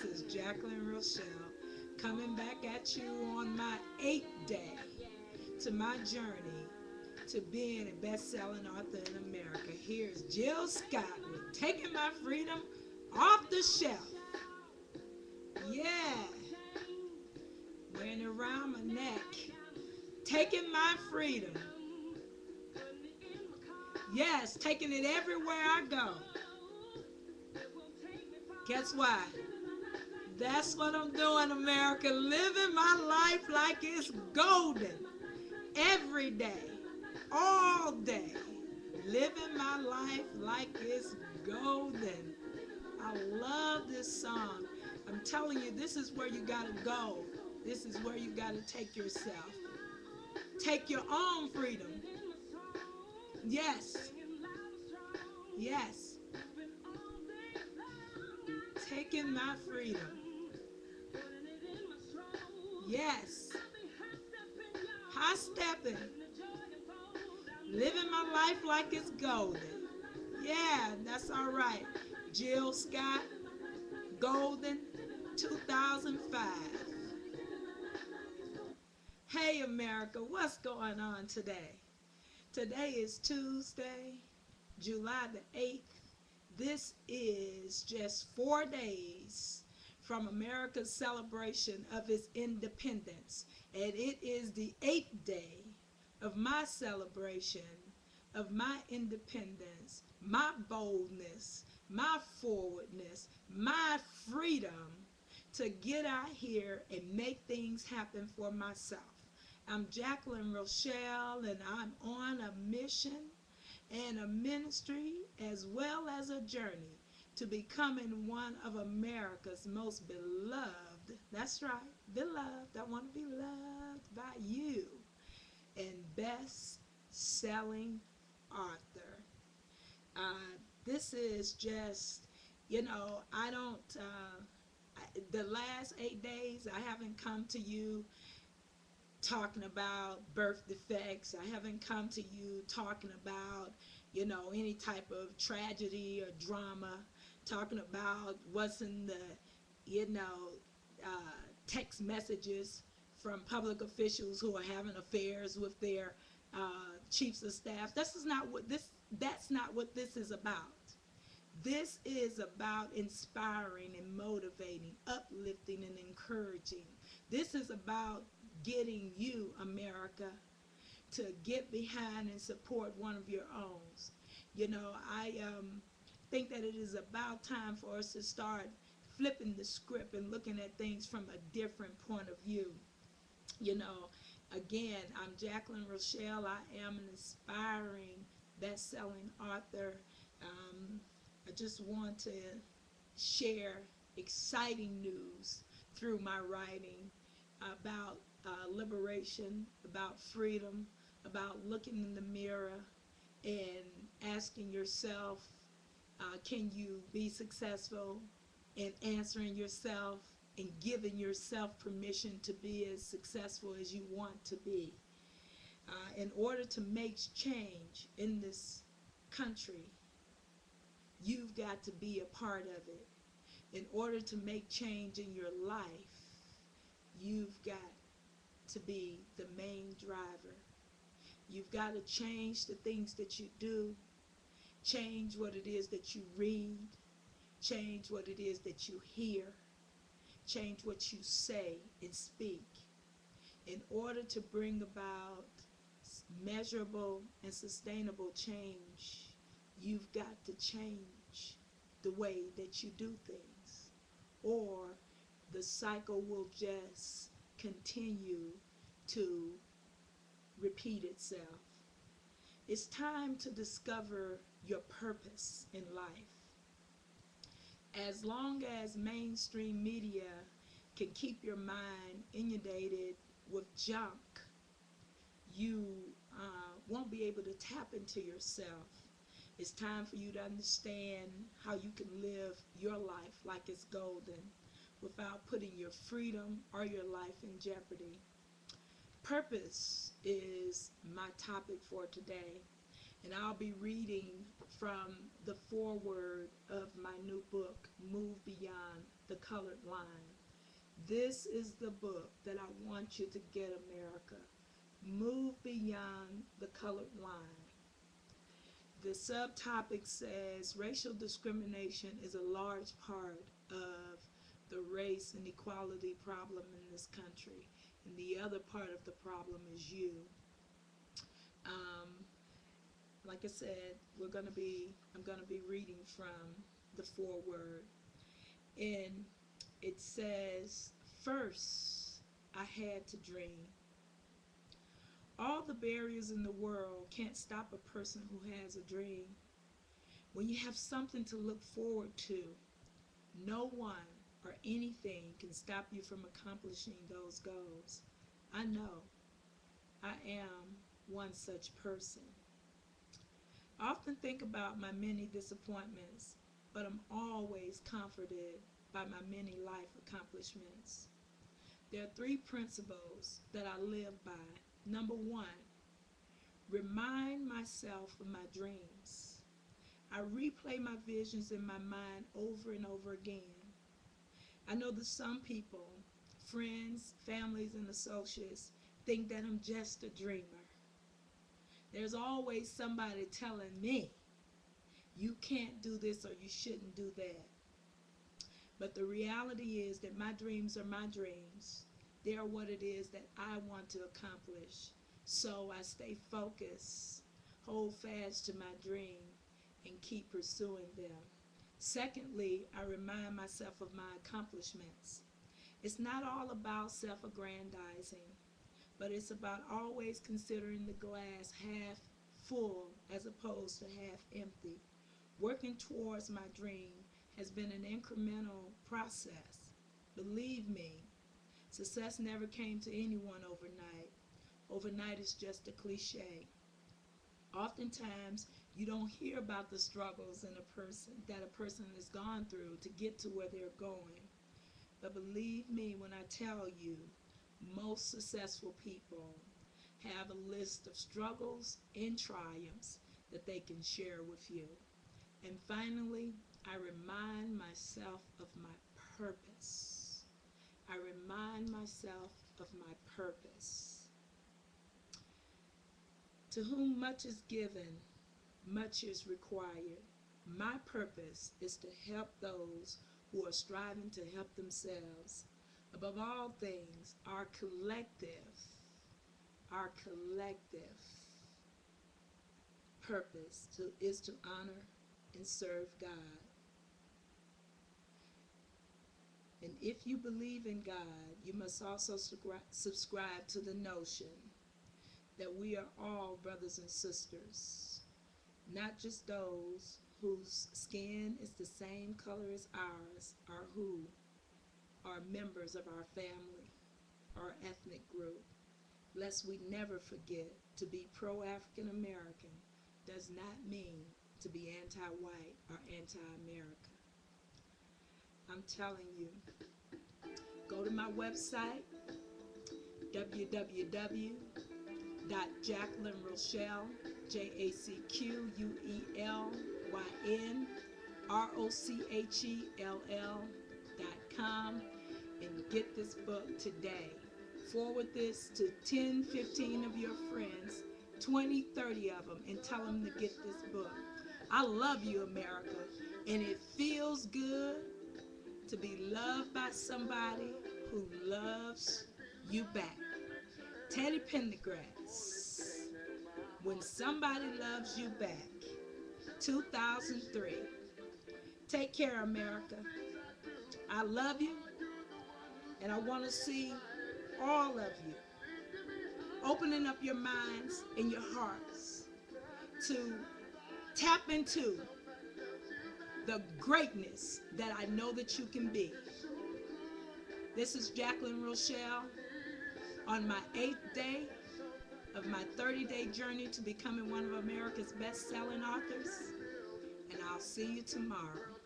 This is Jacquelyn Rochell coming back at you on my 8th day to my journey to being a best-selling author in America. Here's Jill Scott with Taking My Freedom Off the Shelf. Yeah, wearing it around my neck. Taking my freedom. Yes, taking it everywhere I go. Guess what? That's what I'm doing, America. Living my life like it's golden. Every day. All day. Living my life like it's golden. I love this song. I'm telling you, this is where you got to go. This is where you got to take yourself. Take your own freedom. Yes. Yes. Taking my freedom. Yes. High stepping. Living my life like it's golden. Yeah, that's all right. Jill Scott, Golden, 2005. Hey America, what's going on today? Today is Tuesday, July the 8th. This is just 4 days from America's celebration of its independence. And it is the 8th day of my celebration of my independence, my boldness, my forwardness, my freedom to get out here and make things happen for myself. I'm Jacquelyn Rochell, and I'm on a mission and a ministry as well as a journey to becoming one of America's most beloved, that's right, beloved, I want to be loved by you, and best-selling author. This is just, I don't, the last 8 days I haven't come to you talking about birth defects. I haven't come to you talking about, any type of tragedy or drama, talking about what's in the, text messages from public officials who are having affairs with their chiefs of staff. That's not what this is about. This is about inspiring and motivating, uplifting and encouraging. This is about getting you, America, to get behind and support one of your own. I think that it is about time for us to start flipping the script and looking at things from a different point of view. You know, again, I'm Jacquelyn Rochell. I am an inspiring, best-selling author. I just want to share exciting news through my writing about liberation, about freedom, about looking in the mirror and asking yourself, can you be successful, and answering yourself and giving yourself permission to be as successful as you want to be. In order to make change in this country, you've got to be a part of it. In order to make change in your life, you've got to be the main driver. You've got to change the things that you do, change what it is that you read, change what it is that you hear, change what you say and speak. In order to bring about measurable and sustainable change, you've got to change the way that you do things, or the cycle will just continue to repeat itself. It's time to discover your purpose in life. As long as mainstream media can keep your mind inundated with junk, you won't be able to tap into yourself. It's time for you to understand how you can live your life like it's golden without putting your freedom or your life in jeopardy. Purpose is my topic for today. And I'll be reading from the foreword of my new book, Move Beyond the Colored Line. This is the book that I want you to get, America. Move Beyond the Colored Line. The subtopic says racial discrimination is a large part of the race and equality problem in this country. And the other part of the problem is you. Like I said, I'm going to be reading from the foreword. And it says, first, I had to dream. All the barriers in the world can't stop a person who has a dream. When you have something to look forward to, no one or anything can stop you from accomplishing those goals. I know. I am one such person. I often think about my many disappointments, but I'm always comforted by my many life accomplishments. There are 3 principles that I live by. Number 1, remind myself of my dreams. I replay my visions in my mind over and over again. I know that some people, friends, families, and associates, think that I'm just a dreamer. There's always somebody telling me, you can't do this or you shouldn't do that. But the reality is that my dreams are my dreams. They are what it is that I want to accomplish. So I stay focused, hold fast to my dream, and keep pursuing them. Secondly, I remind myself of my accomplishments. It's not all about self-aggrandizing, but it's about always considering the glass half full as opposed to half empty. Working towards my dream has been an incremental process. Believe me, success never came to anyone overnight. Overnight is just a cliche. Oftentimes, you don't hear about the struggles that a person has gone through to get to where they're going. But believe me when I tell you, most successful people have a list of struggles and triumphs that they can share with you. And finally, I remind myself of my purpose. I remind myself of my purpose. To whom much is given, much is required. My purpose is to help those who are striving to help themselves. Above all things, our collective purpose is to honor and serve God. And if you believe in God, you must also subscribe to the notion that we are all brothers and sisters, not just those whose skin is the same color as ours, or who are members of our family or ethnic group. Lest we never forget, to be pro-African American does not mean to be anti-white or anti-America. I'm telling you, go to my website, www.JacquelynRochell, JacquelynRochell.com, and get this book today. Forward this to 10, 15 of your friends, 20, 30 of them, and tell them to get this book. I love you, America, and it feels good to be loved by somebody who loves you back. Teddy Pendergrass, When Somebody Loves You Back, 2003. Take care, America. I love you, and I want to see all of you opening up your minds and your hearts to tap into the greatness that I know that you can be. This is Jacquelyn Rochell on my 8th day of my 30-day journey to becoming one of America's best-selling authors, and I'll see you tomorrow.